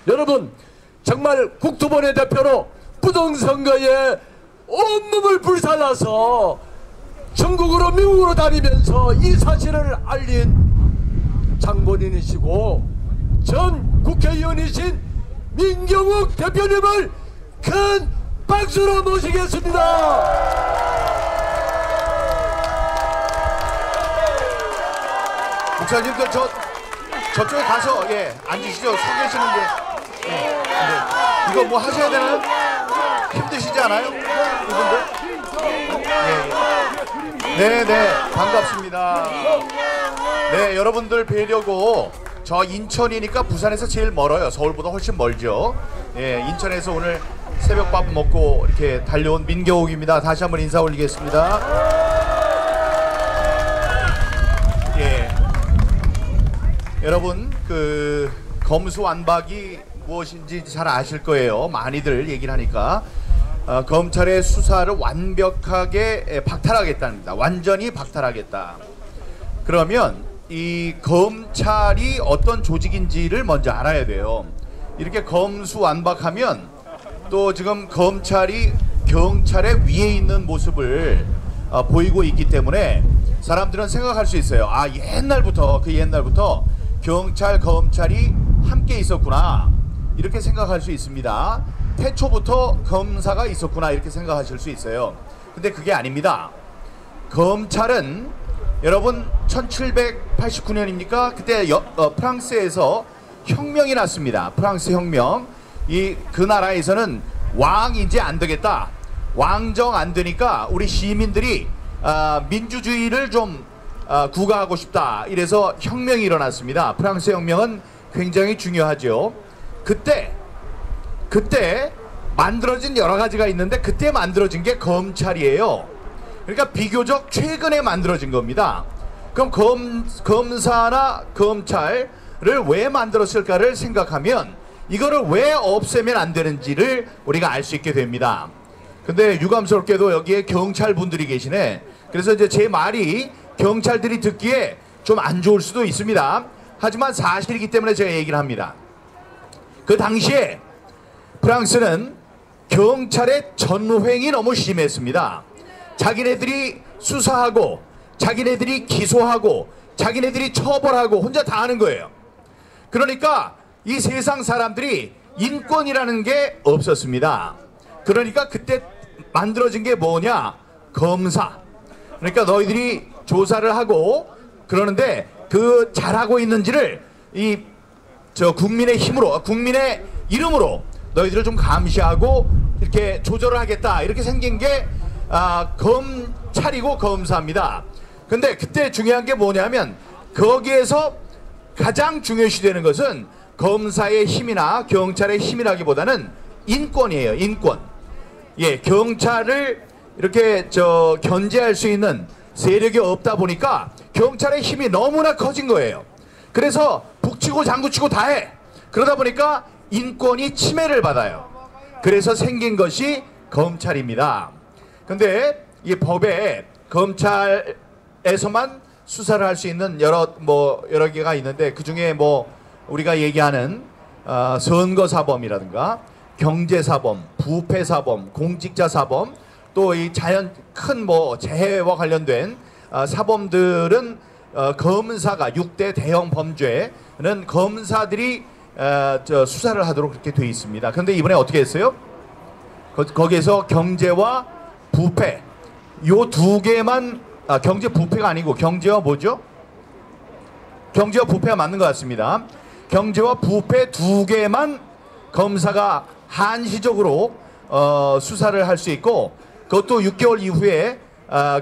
여러분, 정말 국토본의 대표로 부정선거에 온몸을 불살라서 전국으로 미국으로 다니면서 이 사실을 알린 장본인이시고 전 국회의원이신 민경욱 대표님을 큰 박수로 모시겠습니다. 목사님들 저쪽에 가서 앉으시죠. 서 계시는데 이거 뭐 하셔야 되나요? 힘드시지 않아요? 이분들? 네네, 반갑습니다. 네, 여러분들 뵈려고 저 인천이니까 부산에서 제일 멀어요. 서울보다 훨씬 멀죠. 네, 인천에서 오늘 새벽밥 먹고 이렇게 달려온 민경욱입니다. 다시 한번 인사 올리겠습니다. 여러분, 그 검수완박이 무엇인지 잘 아실 거예요. 많이들 얘기를 하니까 검찰의 수사를 완벽하게 박탈하겠답니다. 완전히 박탈하겠다. 그러면 이 검찰이 어떤 조직인지를 먼저 알아야 돼요. 이렇게 검수완박하면 또 지금 검찰이 경찰의 위에 있는 모습을 보이고 있기 때문에 사람들은 생각할 수 있어요. 아, 옛날부터 경찰, 검찰이 함께 있었구나, 이렇게 생각할 수 있습니다. 태초부터 검사가 있었구나, 이렇게 생각하실 수 있어요. 근데 그게 아닙니다. 검찰은 여러분 1789년입니까? 그때 프랑스에서 혁명이 났습니다. 프랑스 혁명. 그 나라에서는 왕 이제 안 되겠다, 왕정 안 되니까 우리 시민들이 민주주의를 좀 구가하고 싶다, 이래서 혁명이 일어났습니다. 프랑스 혁명은 굉장히 중요하죠. 그때 만들어진 여러 가지가 있는데 그때 만들어진 게 검찰이에요. 그러니까 비교적 최근에 만들어진 겁니다. 그럼 검사나 검찰을 왜 만들었을까를 생각하면 이거를 왜 없애면 안 되는지를 우리가 알 수 있게 됩니다. 근데 유감스럽게도 여기에 경찰분들이 계시네. 그래서 이제 제 말이 경찰들이 듣기에 좀 안 좋을 수도 있습니다. 하지만 사실이기 때문에 제가 얘기를 합니다. 그 당시에 프랑스는 경찰의 전횡이 너무 심했습니다. 자기네들이 수사하고 자기네들이 기소하고 자기네들이 처벌하고 혼자 다 하는 거예요. 그러니까 이 세상 사람들이 인권이라는 게 없었습니다. 그러니까 그때 만들어진 게 뭐냐? 검사. 그러니까 너희들이 조사를 하고 그러는데 그 잘하고 있는지를 국민의 힘으로, 국민의 이름으로 너희들을 좀 감시하고 이렇게 조절을 하겠다, 이렇게 생긴 게 검찰이고 검사입니다. 근데 그때 중요한 게 뭐냐면 거기에서 가장 중요시 되는 것은 검사의 힘이나 경찰의 힘이라기보다는 인권이에요. 인권. 경찰을 이렇게 견제할 수 있는 세력이 없다 보니까 경찰의 힘이 너무나 커진 거예요. 그래서 북치고 장구치고 다 해. 그러다 보니까 인권이 침해를 받아요. 그래서 생긴 것이 검찰입니다. 근데 이 법에 검찰에서만 수사를 할 수 있는 여러 개가 있는데, 그 중에 우리가 얘기하는 선거사범이라든가 경제사범, 부패사범, 공직자사범, 또 이 큰 재해와 관련된 사범들은 검사가 6대 대형 범죄는 검사들이 수사를 하도록 그렇게 돼 있습니다. 그런데 이번에 어떻게 했어요? 거기에서 경제와 부패, 요 두 개만, 경제 부패가 아니고 경제와 뭐죠? 경제와 부패가 맞는 것 같습니다. 경제와 부패 두 개만 검사가 한시적으로 수사를 할 수 있고, 그것도 6개월 이후에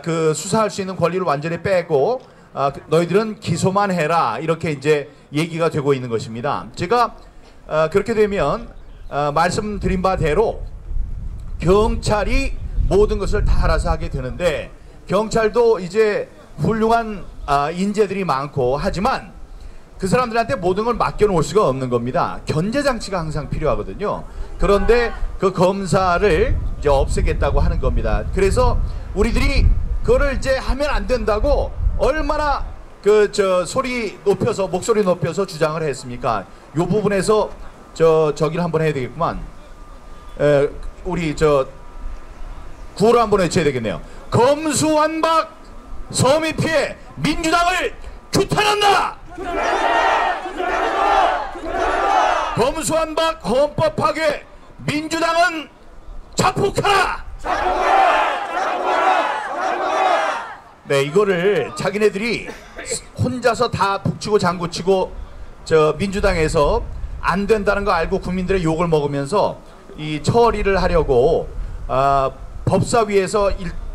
그 수사할 수 있는 권리를 완전히 빼고 너희들은 기소만 해라, 이렇게 이제 얘기가 되고 있는 것입니다. 제가 그렇게 되면 말씀드린 바대로 경찰이 모든 것을 다 알아서 하게 되는데, 경찰도 이제 훌륭한 인재들이 많고 하지만 그 사람들한테 모든 걸 맡겨놓을 수가 없는 겁니다. 견제장치가 항상 필요하거든요. 그런데 그 검사를 이제 없애겠다고 하는 겁니다. 그래서 우리들이 그거를 이제 하면 안 된다고 얼마나 그 저 소리 높여서 목소리 높여서 주장을 했습니까? 요 부분에서 저기를 한번 해야 되겠구만. 우리 저 구호를 한번 외쳐야 되겠네요. 검수완박 서미 피해 민주당을 규탄한다. 검수완박 헌법 파괴 민주당은 자폭하라. 네, 이거를 자기네들이 혼자서 다 북치고 장구치고 저 민주당에서 안 된다는 거 알고 국민들의 욕을 먹으면서 이 처리를 하려고 법사위에서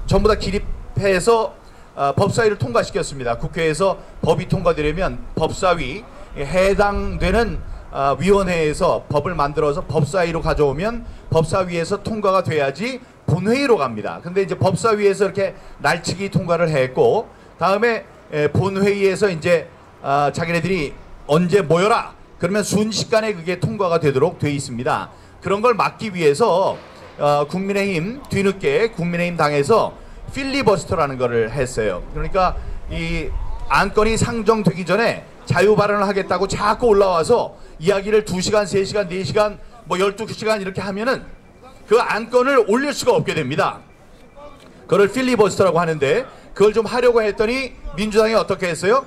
전부 다 기립해서 법사위를 통과시켰습니다. 국회에서 법이 통과되려면 법사위 해당되는 위원회에서 법을 만들어서 법사위로 가져오면 법사위에서 통과가 돼야지 본회의로 갑니다. 근데 이제 법사위에서 이렇게 날치기 통과를 했고 다음에 본회의에서 이제 자기네들이 언제 모여라 그러면 순식간에 그게 통과가 되도록 돼 있습니다. 그런 걸 막기 위해서 국민의힘 뒤늦게 국민의힘 당에서 필리버스터라는 거를 했어요. 그러니까 이 안건이 상정되기 전에 자유 발언을 하겠다고 자꾸 올라와서 이야기를 2시간, 3시간, 4시간, 뭐 12시간 이렇게 하면은 그 안건을 올릴 수가 없게 됩니다. 그걸 필리버스터라고 하는데 그걸 좀 하려고 했더니 민주당이 어떻게 했어요?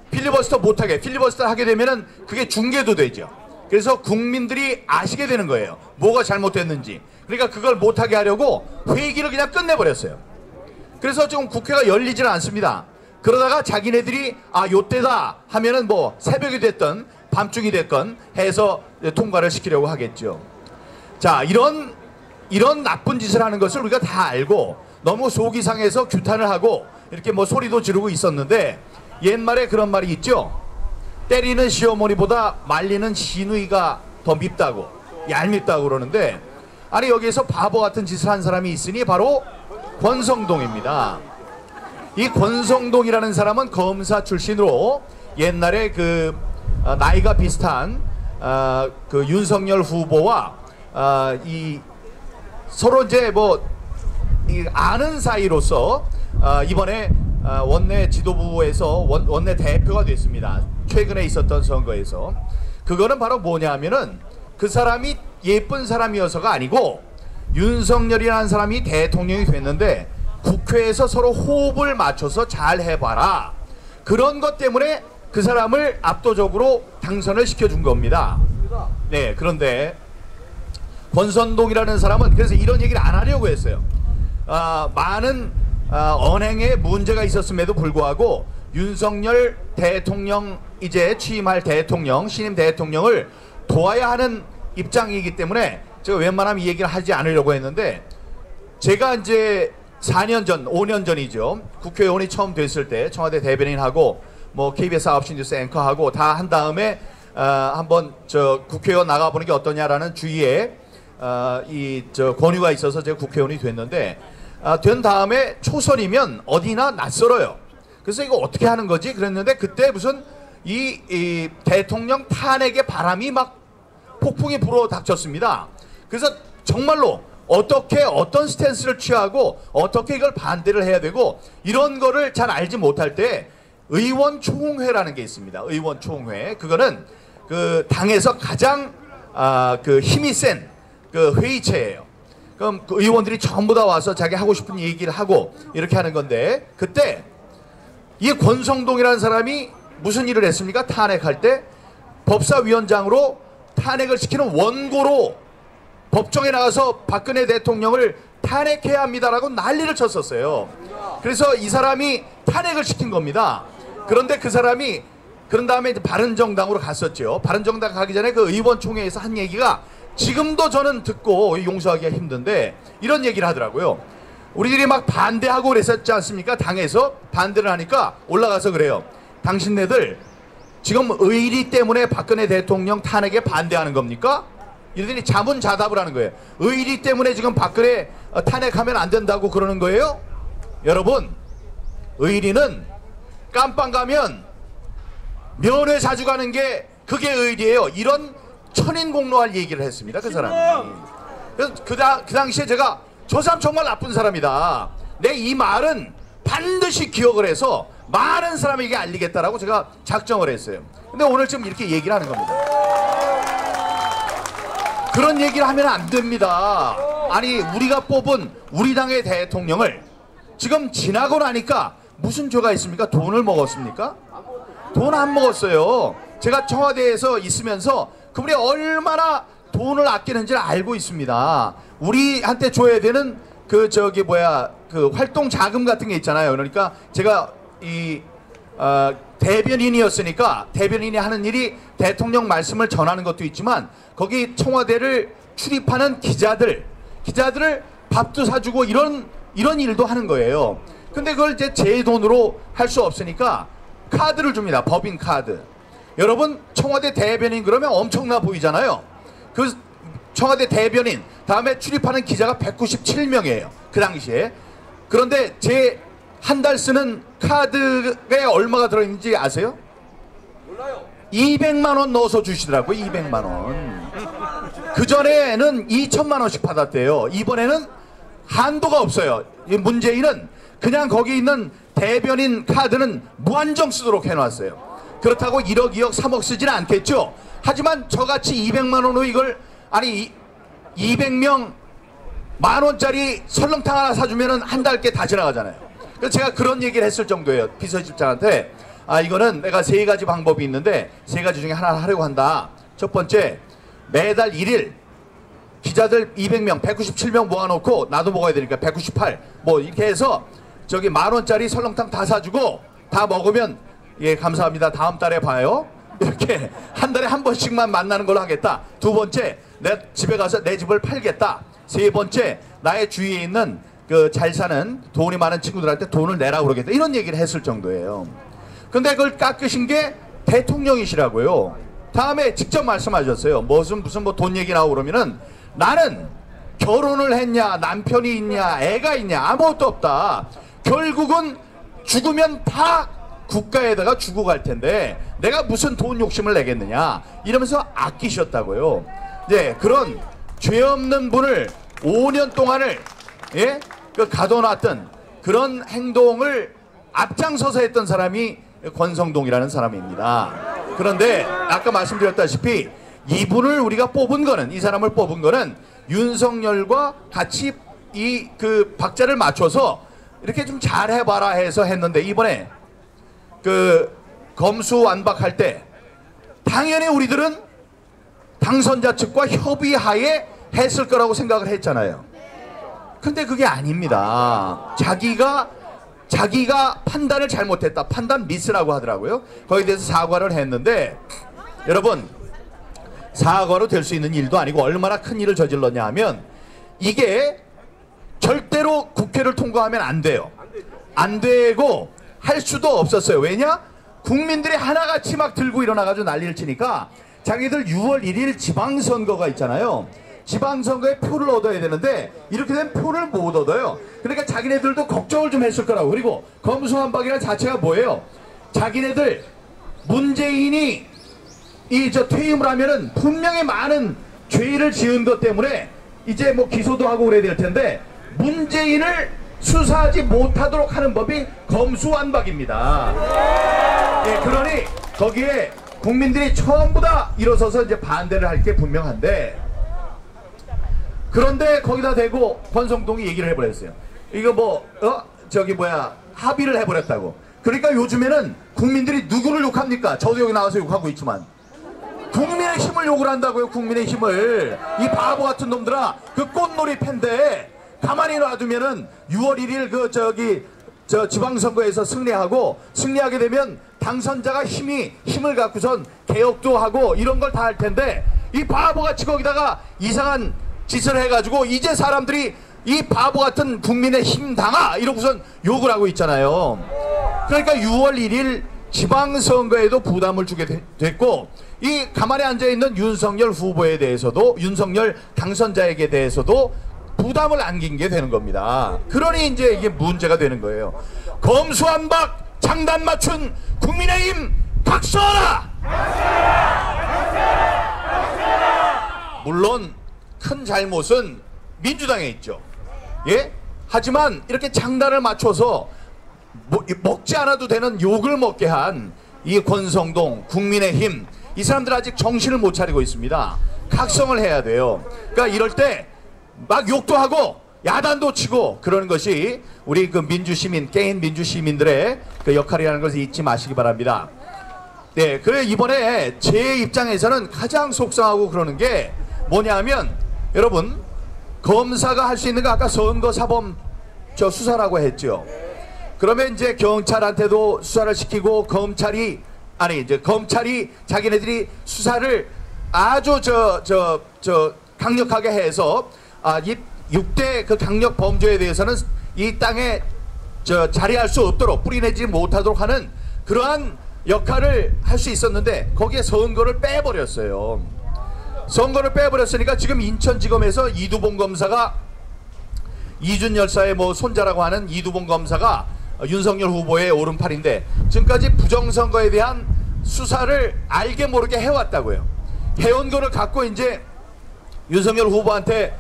필리버스터 못하게, 필리버스터 하게 되면은 그게 중계도 되죠. 그래서 국민들이 아시게 되는 거예요. 뭐가 잘못됐는지. 그러니까 그걸 못하게 하려고 회기를 그냥 끝내버렸어요. 그래서 지금 국회가 열리지는 않습니다. 그러다가 자기네들이 요때다 하면은 뭐 새벽이 됐든 밤중이 됐건 해서 통과를 시키려고 하겠죠. 자, 이런 나쁜 짓을 하는 것을 우리가 다 알고 너무 속이 상해서 규탄을 하고 이렇게 뭐 소리도 지르고 있었는데 옛말에 그런 말이 있죠. 때리는 시어머니보다 말리는 시누이가 더 밉다고, 얄밉다고 그러는데, 아니 여기에서 바보 같은 짓을 한 사람이 있으니 바로 권성동입니다. 이 권성동이라는 사람은 검사 출신으로 옛날에 그 나이가 비슷한 그 윤석열 후보와 이 서로 이제 뭐 아는 사이로서 이번에 원내 지도부에서 원내 대표가 됐습니다. 최근에 있었던 선거에서. 그거는 바로 뭐냐면은 그 사람이 예쁜 사람이어서가 아니고 윤석열이라는 사람이 대통령이 됐는데 국회에서 서로 호흡을 맞춰서 잘 해봐라. 그런 것 때문에 그 사람을 압도적으로 당선을 시켜준 겁니다. 네, 그런데 권선동이라는 사람은 그래서 이런 얘기를 안 하려고 했어요. 많은 언행에 문제가 있었음에도 불구하고 윤석열 대통령 이제 취임할 대통령 신임 대통령을 도와야 하는 입장이기 때문에 제가 웬만하면 이 얘기를 하지 않으려고 했는데 제가 이제 4년 전 5년 전이죠. 국회의원이 처음 됐을 때 청와대 대변인하고 뭐 KBS 9시 뉴스 앵커하고 다 한 다음에 한번 저 국회의원 나가보는 게 어떠냐라는 주위에 이 저 권유가 있어서 제가 국회의원이 됐는데 된 다음에 초선이면 어디나 낯설어요. 그래서 이거 어떻게 하는 거지? 그랬는데 그때 무슨 이 대통령 탄핵의 바람이 막 폭풍이 불어 닥쳤습니다. 그래서 정말로 어떻게 어떤 스탠스를 취하고 어떻게 이걸 반대를 해야 되고 이런 거를 잘 알지 못할 때 의원총회라는 게 있습니다. 의원총회. 그거는 그 당에서 가장 그 힘이 센 그 회의체예요. 그럼 그 의원들이 전부 다 와서 자기 하고 싶은 얘기를 하고 이렇게 하는 건데 그때 이 권성동이라는 사람이 무슨 일을 했습니까? 탄핵할 때 법사위원장으로 탄핵을 시키는 원고로 법정에 나가서 박근혜 대통령을 탄핵해야 합니다라고 난리를 쳤었어요. 그래서 이 사람이 탄핵을 시킨 겁니다. 그런데 그 사람이 그런 다음에 이제 바른정당으로 갔었죠. 바른정당 가기 전에 그 의원총회에서 한 얘기가 지금도 저는 듣고 용서하기가 힘든데 이런 얘기를 하더라고요. 우리들이 막 반대하고 그랬었지 않습니까? 당에서 반대를 하니까 올라가서 그래요. 당신네들 지금 의리 때문에 박근혜 대통령 탄핵에 반대하는 겁니까? 이들이 자문자답을 하는 거예요. 의리 때문에 지금 박근혜 탄핵하면 안 된다고 그러는 거예요? 여러분, 의리는 깜빵 가면 면회 자주 가는 게 그게 의리예요. 이런 천인공노할 얘기를 했습니다. 그 사람이. 그래서 그 당시에 제가 저 사람 정말 나쁜 사람이다. 내 이 말은 반드시 기억을 해서 많은 사람에게 알리겠다라고 제가 작정을 했어요. 근데 오늘 지금 이렇게 얘기를 하는 겁니다. 그런 얘기를 하면 안 됩니다. 아니 우리가 뽑은 우리 당의 대통령을 지금 지나고 나니까 무슨 죄가 있습니까? 돈을 먹었습니까? 돈 안 먹었어요. 제가 청와대에서 있으면서 그분이 얼마나 돈을 아끼는지를 알고 있습니다. 우리한테 줘야 되는 그 그 활동 자금 같은 게 있잖아요. 그러니까 제가 이 대변인이었으니까 대변인이 하는 일이 대통령 말씀을 전하는 것도 있지만 거기 청와대를 출입하는 기자들을 밥도 사주고 이런 일도 하는 거예요. 근데 그걸 이제 제 돈으로 할 수 없으니까 카드를 줍니다. 법인 카드. 여러분 청와대 대변인 그러면 엄청나 보이잖아요. 그 청와대 대변인 다음에 출입하는 기자가 197명이에요. 그 당시에. 그런데 제 한 달 쓰는 카드에 얼마가 들어있는지 아세요? 몰라요. 200만 원 넣어서 주시더라고요. 200만 원. 그전에는 2천만 원씩 받았대요. 이번에는 한도가 없어요. 이 문재인은 그냥 거기 있는 대변인 카드는 무한정 쓰도록 해놨어요. 그렇다고 1억, 2억, 3억 쓰지는 않겠죠. 하지만 저같이 200만 원으로 이걸 200명 만원짜리 설렁탕 하나 사주면은 한 달께 다 지나가잖아요. 그래서 제가 그런 얘기를 했을 정도예요. 비서실장한테 이거는 내가 3가지 방법이 있는데 3가지 중에 하나 하려고 한다. 첫 번째, 매달 1일 기자들 200명 197명 모아놓고 나도 먹어야 되니까 198 뭐 이렇게 해서 저기 만원짜리 설렁탕 다 사주고 다 먹으면 예 감사합니다 다음 달에 봐요 이렇게 한 달에 한 번씩만 만나는 걸로 하겠다. 두 번째, 내 집에 가서 내 집을 팔겠다. 세 번째, 나의 주위에 있는 그 잘 사는 돈이 많은 친구들한테 돈을 내라고 그러겠다. 이런 얘기를 했을 정도예요. 근데 그걸 깎으신 게 대통령이시라고요. 다음에 직접 말씀하셨어요. 무슨 뭐 돈 얘기 나오고 그러면은 나는 결혼을 했냐, 남편이 있냐, 애가 있냐, 아무것도 없다. 결국은 죽으면 다 국가에다가 주고 갈 텐데 내가 무슨 돈 욕심을 내겠느냐 이러면서 아끼셨다고요. 네, 그런 죄 없는 분을 5년 동안을 가둬놨던 그런 행동을 앞장서서 했던 사람이 권성동이라는 사람입니다. 그런데 아까 말씀드렸다시피 이분을 우리가 뽑은 거는, 이 사람을 뽑은 거는 윤석열과 같이 이 그 박자를 맞춰서 이렇게 좀 잘해봐라 해서 했는데 이번에 그 검수완박할 때 당연히 우리들은 당선자 측과 협의하에 했을 거라고 생각을 했잖아요. 근데 그게 아닙니다. 자기가 판단을 잘못했다. 판단 미스라고 하더라고요. 거기에 대해서 사과를 했는데 여러분 사과로 될 수 있는 일도 아니고 얼마나 큰 일을 저질렀냐 하면 이게 절대로 국회를 통과하면 안 돼요. 안 되고 할 수도 없었어요. 왜냐? 국민들이 하나같이 막 들고 일어나가지고 난리를 치니까 자기들 6월 1일 지방선거가 있잖아요. 지방선거에 표를 얻어야 되는데 이렇게 되면 표를 못 얻어요. 그러니까 자기네들도 걱정을 좀 했을 거라고. 그리고 검수완박이라는 자체가 뭐예요? 자기네들 문재인이 퇴임을 하면은 분명히 많은 죄를 지은 것 때문에 이제 뭐 기소도 하고 그래야 될 텐데 문재인을 수사하지 못하도록 하는 법이 검수완박입니다. 예, 그러니 거기에 국민들이 전부 다 일어서서 이제 반대를 할 게 분명한데 그런데 거기다 대고 권성동이 얘기를 해버렸어요. 이거 합의를 해버렸다고. 그러니까 요즘에는 국민들이 누구를 욕합니까? 저도 여기 나와서 욕하고 있지만 국민의 힘을 욕을 한다고요. 국민의 힘을. 이 바보 같은 놈들아, 그 꽃놀이 팬데 가만히 놔두면은 6월 1일 지방선거에서 승리하게 되면 당선자가 힘을 갖고선 개혁도 하고 이런 걸 다 할 텐데 이 바보같이 거기다가 이상한 짓을 해가지고 이제 사람들이 이 바보 같은 국민의 힘 당하 이러고선 욕을 하고 있잖아요. 그러니까 6월 1일 지방선거에도 부담을 주게 됐고 이 가만히 앉아있는 윤석열 후보에 대해서도 윤석열 당선자에게 대해서도 부담을 안긴 게 되는 겁니다. 그러니 이제 이게 문제가 되는 거예요. 검수완박 장단 맞춘 국민의힘 각서하라! 물론 큰 잘못은 민주당에 있죠. 예? 하지만 이렇게 장단을 맞춰서 먹지 않아도 되는 욕을 먹게 한 이 권성동, 국민의힘, 이 사람들 아직 정신을 못 차리고 있습니다. 각성을 해야 돼요. 그러니까 이럴 때 막 욕도 하고 야단도 치고 그러는 것이 우리 그 민주시민, 개인 민주시민들의 그 역할이라는 것을 잊지 마시기 바랍니다. 네, 그래 이번에 제 입장에서는 가장 속상하고 그러는 게 뭐냐면, 여러분 검사가 할 수 있는 거 아까 선거사범 수사라고 했죠. 그러면 이제 경찰한테도 수사를 시키고 검찰이 자기네들이 수사를 아주 강력하게 해서 이 6대 그 강력 범죄에 대해서는 이 땅에 자리할 수 없도록, 뿌리내지 못하도록 하는 그러한 역할을 할 수 있었는데 거기에 선거를 빼버렸어요. 선거를 빼버렸으니까 지금 인천지검에서 이두봉 검사가, 이준 열사의 뭐 손자라고 하는 이두봉 검사가 윤석열 후보의 오른팔인데 지금까지 부정선거에 대한 수사를 알게 모르게 해왔다고요. 해온 거를 갖고 이제 윤석열 후보한테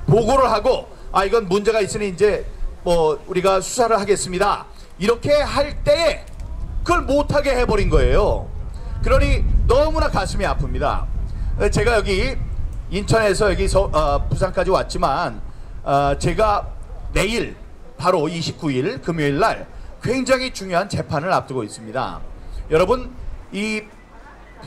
보고를 하고 이건 문제가 있으니 이제 뭐 우리가 수사를 하겠습니다, 이렇게 할 때에 그걸 못하게 해버린 거예요. 그러니 너무나 가슴이 아픕니다. 제가 여기 인천에서 부산까지 왔지만 제가 내일 바로 29일 금요일 날 굉장히 중요한 재판을 앞두고 있습니다. 여러분, 이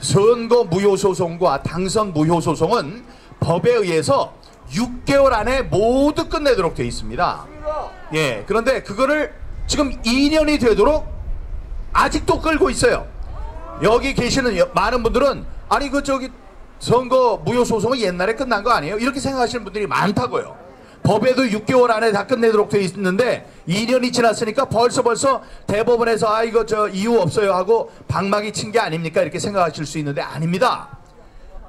선거 무효소송과 당선 무효소송은 법에 의해서 6개월 안에 모두 끝내도록 되어 있습니다. 예, 그런데 그거를 지금 2년이 되도록 아직도 끌고 있어요. 여기 계시는 많은 분들은 아니 선거 무효소송은 옛날에 끝난 거 아니에요? 이렇게 생각하시는 분들이 많다고요. 법에도 6개월 안에 다 끝내도록 되어 있는데 2년이 지났으니까 벌써 대법원에서 이거 이유 없어요 하고 방망이 친 게 아닙니까? 이렇게 생각하실 수 있는데 아닙니다.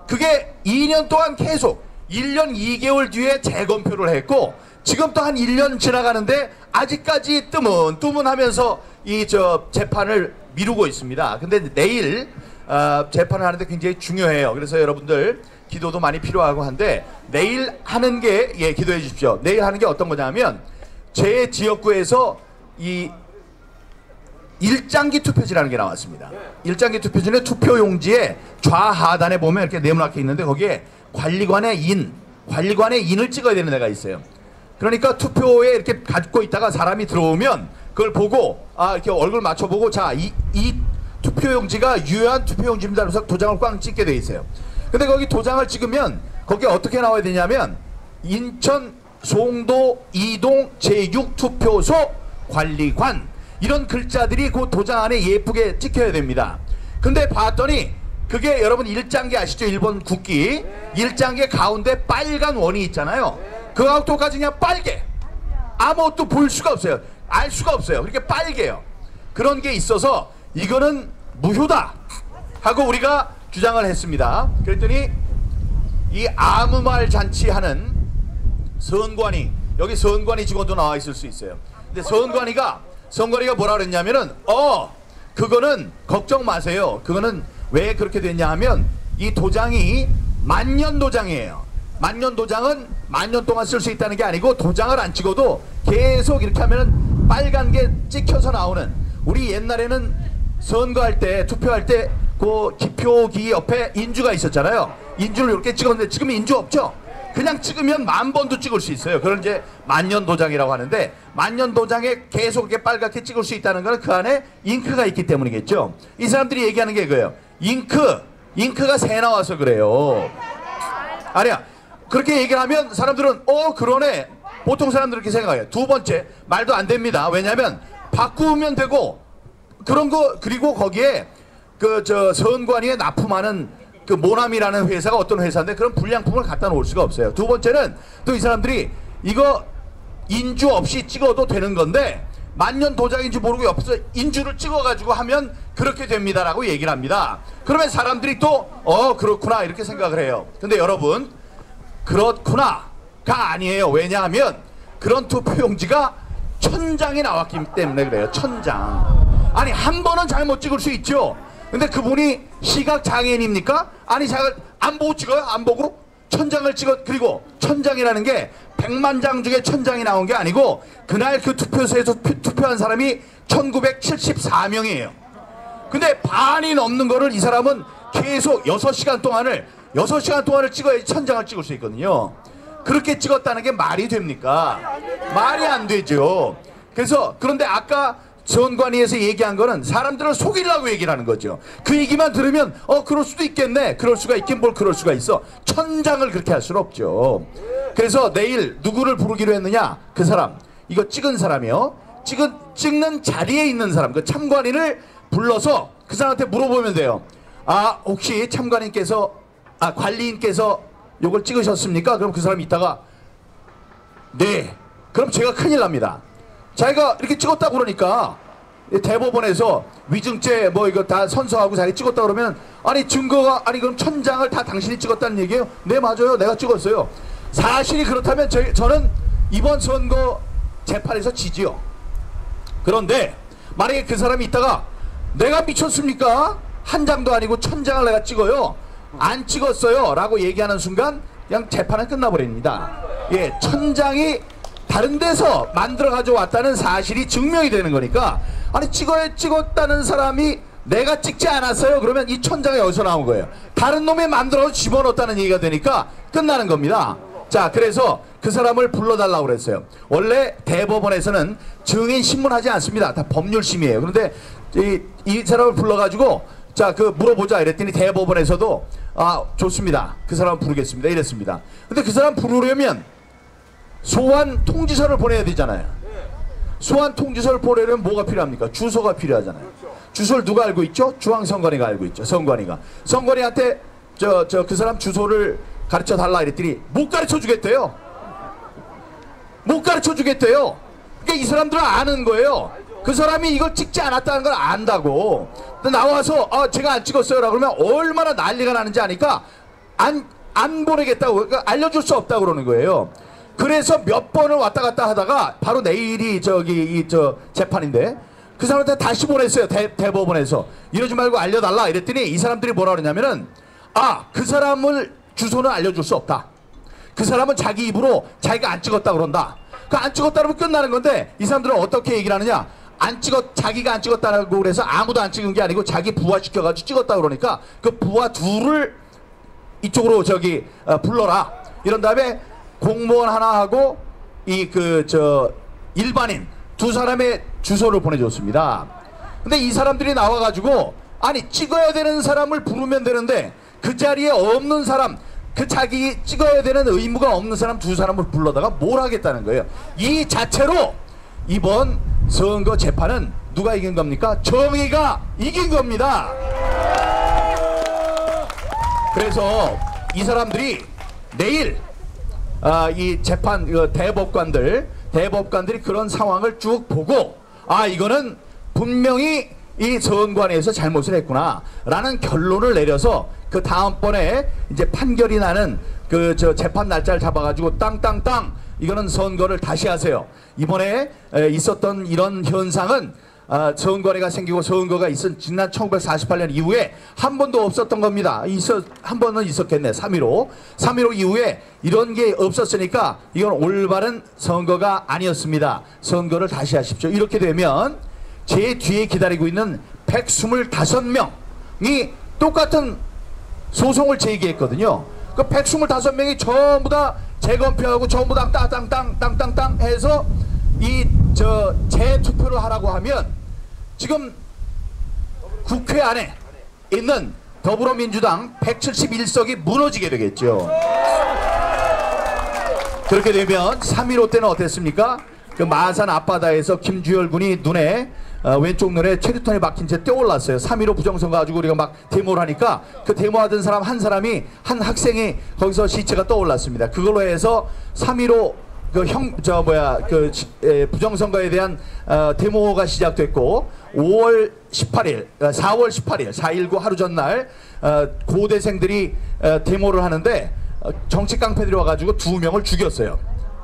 그게 2년 동안 계속 1년 2개월 뒤에 재검표를 했고 지금 또 한 1년 지나가는데 아직까지 뜨문뜨문하면서 이 재판을 미루고 있습니다. 근데 내일 재판을 하는데 굉장히 중요해요. 그래서 여러분들 기도도 많이 필요하고 한데 내일 하는 게, 기도해 주십시오. 내일 하는 게 어떤 거냐면 제 지역구에서 이 일장기 투표지라는 게 나왔습니다. 일장기 투표지는 투표용지에 좌하단에 보면 이렇게 네모나게 있는데 거기에 관리관의 인을 찍어야 되는 데가 있어요. 그러니까 투표에 이렇게 갖고 있다가 사람이 들어오면 그걸 보고 이렇게 얼굴 맞춰보고 이 투표용지가 유효한 투표용지입니다. 그래서 도장을 꽝 찍게 돼 있어요. 근데 거기 도장을 찍으면 거기에 어떻게 나와야 되냐면 인천 송도 이동 제6투표소 관리관, 이런 글자들이 그 도장 안에 예쁘게 찍혀야 됩니다. 근데 봤더니 그게 여러분 일장기 아시죠? 일본 국기 일장기 가운데 빨간 원이 있잖아요. 그거하고 똑같이 그냥 빨개, 아무것도 볼 수가 없어요. 알 수가 없어요. 그렇게 빨개요. 그런 게 있어서 이거는 무효다 하고 우리가 주장을 했습니다. 그랬더니 이 아무 말 잔치하는 선관위, 여기 선관위 직원도 나와 있을 수 있어요. 근데 선관위가 뭐라 그랬냐면은 그거는 걱정 마세요. 그거는 왜 그렇게 됐냐 하면 이 도장이 만년 도장이에요. 만년 도장은 만년 동안 쓸 수 있다는 게 아니고 도장을 안 찍어도 계속 이렇게 하면은 빨간 게 찍혀서 나오는, 우리 옛날에는 선거할 때 투표할 때 그 기표기 옆에 인주가 있었잖아요. 인주를 이렇게 찍었는데 지금 인주 없죠? 그냥 찍으면 10,000번도 찍을 수 있어요. 그걸 이제 만년 도장이라고 하는데 만년 도장에 계속 이렇게 빨갛게 찍을 수 있다는 건 그 안에 잉크가 있기 때문이겠죠. 이 사람들이 얘기하는 게 그거예요. 잉크가 새 나와서 그래요. 아니야. 그렇게 얘기를 하면 사람들은 그러네. 보통 사람들은 그렇게 생각해요. 두 번째, 말도 안 됩니다. 왜냐하면 바꾸면 되고 그런 거, 그리고 거기에 선관위에 납품하는 그 모남이라는 회사가 어떤 회사인데 그런 불량품을 갖다 놓을 수가 없어요. 두 번째는 또 이 사람들이 이거 인주 없이 찍어도 되는 건데 만년 도장인지 모르고 옆에서 인주를 찍어가지고 하면 그렇게 됩니다라고 얘기를 합니다. 그러면 사람들이 또 그렇구나 이렇게 생각을 해요. 근데 여러분, 그렇구나가 아니에요. 왜냐하면 그런 투표용지가 1000장이 나왔기 때문에 그래요. 1000장. 아니 한 번은 잘못 찍을 수 있죠. 근데 그분이 시각장애인입니까? 아니 안 보고 찍어요? 안 보고? 천장을 찍어. 그리고 천장이라는 게 100만 장 중에 천장이 나온 게 아니고 그날 그 투표소에서 투표한 사람이 1974명이에요. 근데 반이 넘는 거를 이 사람은 계속 6시간 동안을 찍어야지 천장을 찍을 수 있거든요. 그렇게 찍었다는 게 말이 됩니까? 말이 안 되죠. 그래서 그런데 아까 선관위에서 얘기한 거는 사람들을 속이려고 얘기를 하는 거죠. 그 얘기만 들으면 그럴 수도 있겠네. 그럴 수가 있긴 뭘 그럴 수가 있어. 천장을 그렇게 할 수는 없죠. 그래서 내일 누구를 부르기로 했느냐? 그 사람, 이거 찍은 사람이요. 찍는 자리에 있는 사람, 그 참관인을 불러서 그 사람한테 물어보면 돼요. 아, 혹시 관리인께서 요걸 찍으셨습니까? 그럼 그 사람이 있다가 네. 그럼 제가 큰일 납니다. 자기가 이렇게 찍었다고 그러니까 대법원에서 위증죄 뭐 이거 다 선서하고 자기 찍었다 그러면 아니 증거가 아니 그럼 천장을 다 당신이 찍었다는 얘기예요? 네, 맞아요. 내가 찍었어요. 사실이 그렇다면 저는 이번 선거 재판에서 지지요. 그런데 만약에 그 사람이 있다가 내가 미쳤습니까? 한 장도 아니고 천장을 내가 찍어요. 안 찍었어요 라고 얘기하는 순간 그냥 재판은 끝나버립니다. 예, 천장이 다른 데서 만들어 가져왔다는 사실이 증명이 되는 거니까 아니 찍었다는 사람이 내가 찍지 않았어요 그러면 이 천장이 어디서 나온 거예요? 다른 놈이 만들어 집어넣었다는 얘기가 되니까 끝나는 겁니다. 자, 그래서 그 사람을 불러달라고 그랬어요. 원래 대법원에서는 증인 신문하지 않습니다. 다 법률심이에요. 그런데 이 사람을 불러가지고 자, 그 물어보자 이랬더니 대법원에서도 아, 좋습니다. 그 사람 부르겠습니다. 이랬습니다. 근데 그 사람 부르려면 소환 통지서를 보내야 되잖아요. 소환 통지서를 보내려면 뭐가 필요합니까? 주소가 필요하잖아요. 주소를 누가 알고 있죠? 중앙선관위가 알고 있죠. 선관위한테 그 사람 주소를 가르쳐 달라 이랬더니 못 가르쳐 주겠대요. 못 가르쳐 주겠대요. 그러니까 이 사람들은 아는 거예요. 그 사람이 이걸 찍지 않았다는 걸 안다고. 나와서 제가 안 찍었어요 라고 그러면 얼마나 난리가 나는지 아니까 안 보내겠다고, 그러니까 알려줄 수 없다고 그러는 거예요. 그래서 몇 번을 왔다 갔다 하다가 바로 내일이 재판인데 그 사람한테 다시 보냈어요. 대법원에서 이러지 말고 알려달라 이랬더니 이 사람들이 뭐라 그러냐면은 그 사람을 주소는 알려줄 수 없다. 그 사람은 자기 입으로 자기가 안 찍었다 그런다. 그 안 찍었다 그러면 끝나는 건데 이 사람들은 어떻게 얘기를 하느냐? 자기가 안 찍었다고 그래서 아무도 안 찍은 게 아니고 자기 부하 시켜가지고 찍었다 그러니까 그 부하 둘을 이쪽으로 불러라. 이런 다음에 공무원 하나 하고 일반인 두 사람의 주소를 보내줬습니다. 근데 이 사람들이 나와가지고 아니 찍어야 되는 사람을 부르면 되는데 그 자리에 없는 사람, 그 자기 찍어야 되는 의무가 없는 사람 두 사람을 불러다가 뭘 하겠다는 거예요. 이 자체로 이번 선거 재판은 누가 이긴 겁니까? 정의가 이긴 겁니다. 그래서 이 사람들이 내일 이 재판 대법관들이 그런 상황을 쭉 보고 이거는 분명히 이 선관위에서 잘못을 했구나 라는 결론을 내려서 그 다음번에 이제 판결이 나는 재판 날짜를 잡아가지고 땅땅땅 이거는 선거를 다시 하세요. 이번에 있었던 이런 현상은 선관위가 생기고 선거가 지난 1948년 이후에 한 번도 없었던 겁니다. 한 번은 있었겠네. 3.15 이후에 이런 게 없었으니까 이건 올바른 선거가 아니었습니다. 선거를 다시 하십시오. 이렇게 되면 제 뒤에 기다리고 있는 125명이 똑같은 소송을 제기했거든요. 그 125명이 전부 다 재검표하고 전부 다 땅땅땅 해서 재투표를 하라고 하면 지금 국회 안에 있는 더불어민주당 171석이 무너지게 되겠죠. 그렇게 되면 3.15 때는 어땠습니까? 그 마산 앞바다에서 김주열 군이 왼쪽 눈에 체류탄이 박힌 채 뛰어올랐어요. 3.15 부정선거 가지고 우리가 막 데모를 하니까 그 데모하던 사람 한 학생이 거기서 시체가 떠올랐습니다. 그걸로 해서 3.15 부정선거에 대한 데모가 시작됐고 4월 18일 4.19 하루 전날 고대생들이 데모를 하는데 정치 깡패들이 와가지고 2명을 죽였어요.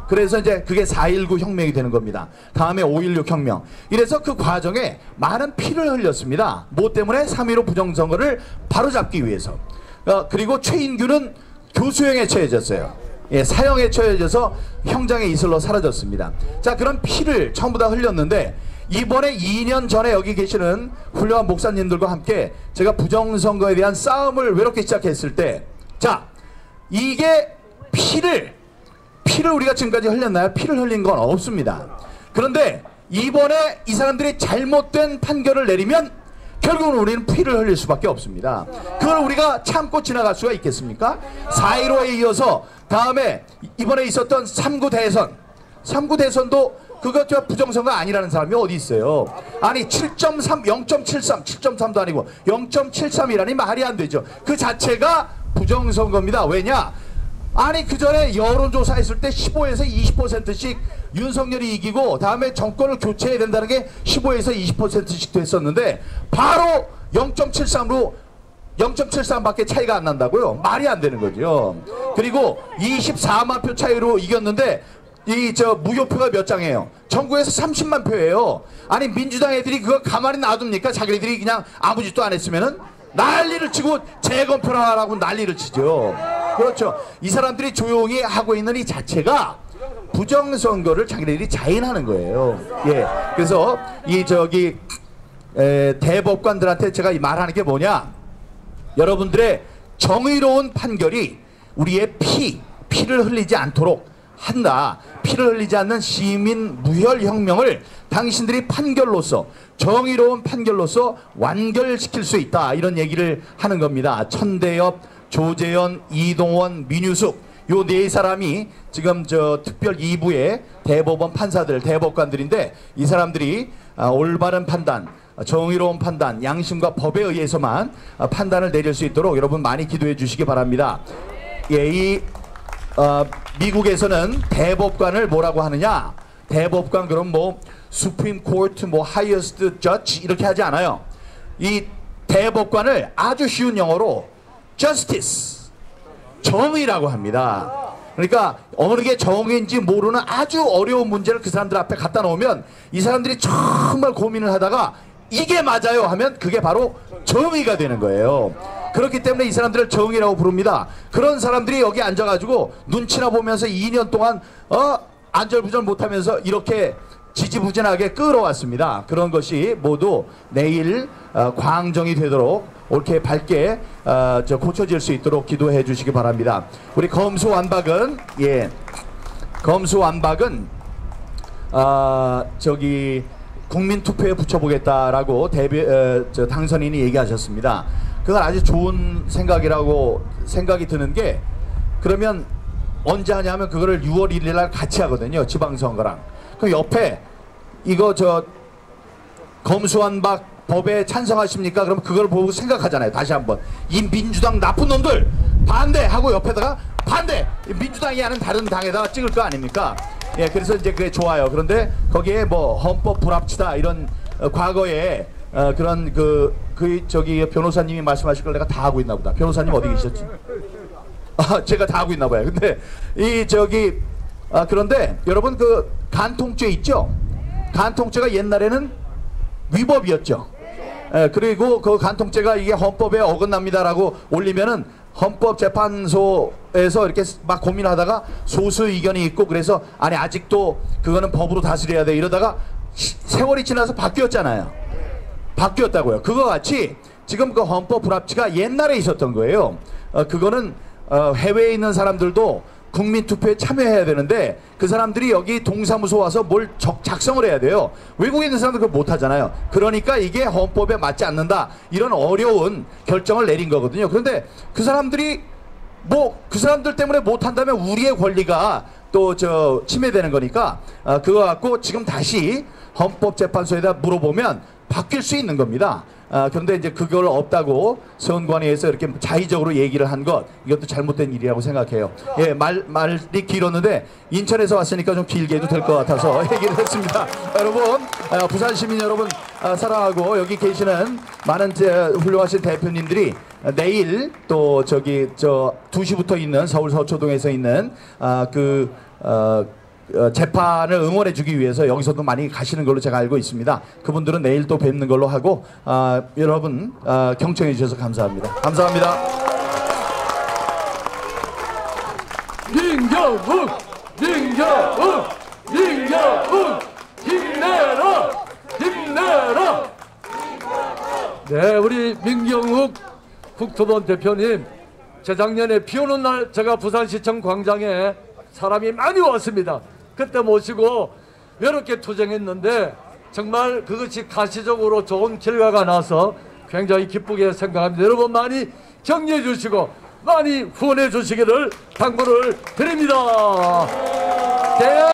그래서 이제 그게 4.19 혁명이 되는 겁니다. 다음에 5.16 혁명. 이래서 그 과정에 많은 피를 흘렸습니다. 뭐 때문에 3.15 부정선거를 바로잡기 위해서. 그리고 최인규는 교수형에 처해졌어요. 예, 사형에 처해져서 형장의 이슬로 사라졌습니다. 자, 그런 피를 전부 다 흘렸는데 이번에 2년 전에 여기 계시는 훌륭한 목사님들과 함께 제가 부정선거에 대한 싸움을 외롭게 시작했을 때, 자, 이게 피를 우리가 지금까지 흘렸나요? 피를 흘린 건 없습니다. 그런데 이번에 이 사람들이 잘못된 판결을 내리면 결국은 우리는 피를 흘릴 수밖에 없습니다. 그걸 우리가 참고 지나갈 수가 있겠습니까? 4.15에 이어서 다음에 이번에 있었던 3구 대선, 3구 대선도 그것 부정선거 아니라는 사람이 어디 있어요? 아니 7.3, 0.73, 7.3도 아니고 0.73이라니 말이 안 되죠. 그 자체가 부정선거입니다. 왜냐? 아니 그 전에 여론조사 했을 때 15에서 20%씩 윤석열이 이기고 다음에 정권을 교체해야 된다는 게 15에서 20%씩 됐었는데 바로 0.73로 0.73밖에 차이가 안 난다고요? 말이 안 되는 거죠. 그리고 24만 표 차이로 이겼는데 이 무효표가 몇 장이에요? 전국에서 30만 표예요. 아니 민주당 애들이 그거 가만히 놔둡니까? 자기들이 그냥 아무 짓도 안 했으면은 난리를 치고 재검표라고 난리를 치죠. 그렇죠. 이 사람들이 조용히 하고 있는 이 자체가 부정선거를 자기들이 자인하는 거예요. 예. 그래서 이 대법관들한테 제가 말하는 게 뭐냐? 여러분들의 정의로운 판결이 우리의 피를 흘리지 않도록 한다. 피를 흘리지 않는 시민 무혈혁명을 당신들이 판결로서, 정의로운 판결로서 완결시킬 수 있다. 이런 얘기를 하는 겁니다. 천대엽, 조재현, 이동원, 민유숙 요 네 사람이 지금 특별 2부의 대법원 판사들, 대법관들인데 이 사람들이 올바른 판단, 정의로운 판단, 양심과 법에 의해서만 판단을 내릴 수 있도록 여러분 많이 기도해 주시기 바랍니다. 예, 미국에서는 대법관을 뭐라고 하느냐? 대법관 그럼 뭐 수프림 코트, 뭐 하이어스트 저지 이렇게 하지 않아요. 이 대법관을 아주 쉬운 영어로 justice, 정의라고 합니다. 그러니까 어느 게 정의인지 모르는 아주 어려운 문제를 그 사람들 앞에 갖다 놓으면 이 사람들이 정말 고민을 하다가 이게 맞아요 하면 그게 바로 정의가 되는 거예요. 그렇기 때문에 이 사람들을 정의라고 부릅니다. 그런 사람들이 여기 앉아가지고 눈치나 보면서 2년 동안 안절부절 못하면서 이렇게 지지부진하게 끌어왔습니다. 그런 것이 모두 내일 광정이 되도록 옳게 밝게 고쳐질 수 있도록 기도해 주시기 바랍니다. 우리 검수완박은 국민투표에 붙여보겠다라고 당선인이 얘기하셨습니다. 그건 아주 좋은 생각이 드는 게, 그러면 언제 하냐면 그거를 6월 1일 날 같이 하거든요. 지방선거랑. 그럼 옆에 이거 검수완박 법에 찬성하십니까? 그럼 그걸 보고 생각하잖아요. 다시 한번 이 민주당 나쁜 놈들 반대하고 옆에다가 반대, 민주당이 하는 다른 당에다가 찍을 거 아닙니까? 예, 그래서 이제 그게 좋아요. 그런데 거기에 뭐 헌법 불합치다 이런 과거에 그런 변호사님이 말씀하실 걸 내가 다 하고 있나 보다. 변호사님 어디 계셨지? 제가 다 하고 있나 봐요. 근데 그런데 여러분 그 간통죄 있죠? 간통죄가 옛날에는 위법이었죠. 예, 그리고 그 간통죄가 이게 헌법에 어긋납니다라고 올리면은 헌법재판소에서 이렇게 막 고민하다가 소수 의견이 있고, 그래서 아니 아직도 그거는 법으로 다스려야 돼 이러다가 세월이 지나서 바뀌었잖아요. 바뀌었다고요. 그거 같이 지금 그 헌법 불합치가 옛날에 있었던 거예요. 그거는 해외에 있는 사람들도 국민투표에 참여해야 되는데 그 사람들이 여기 동사무소 와서 뭘 작성을 해야 돼요. 외국에 있는 사람들 그거 못하잖아요. 그러니까 이게 헌법에 맞지 않는다 이런 어려운 결정을 내린 거거든요. 그런데 그 사람들이 그 사람들 때문에 못한다면 우리의 권리가 또 침해되는 거니까 그거 갖고 지금 다시 헌법재판소에다 물어보면 바뀔 수 있는 겁니다. 그런데 이제 그걸 없다고 선관위에서 이렇게 자의적으로 얘기를 한 것, 이것도 잘못된 일이라고 생각해요. 예, 말이 길었는데 인천에서 왔으니까 좀 길게 해도 될 것 같아서 얘기를 했습니다. 여러분, 부산 시민 여러분 사랑하고 여기 계시는 많은 훌륭하신 대표님들이 내일 또 2시부터 있는 서울 서초동에서 있는 재판을 응원해 주기 위해서 여기서도 많이 가시는 걸로 제가 알고 있습니다. 그분들은 내일 또 뵙는 걸로 하고 여러분 경청해 주셔서 감사합니다. 감사합니다. 민경욱, 민경욱, 민경욱, 힘내라, 힘내라. 네, 우리 민경욱 국토본 대표님, 재작년에 비 오는 날 제가 부산시청 광장에 사람이 많이 왔습니다. 그때 모시고 외롭게 투쟁했는데 정말 그것이 가시적으로 좋은 결과가 나서 굉장히 기쁘게 생각합니다. 여러분 많이 격려해 주시고 많이 후원해 주시기를 당부를 드립니다.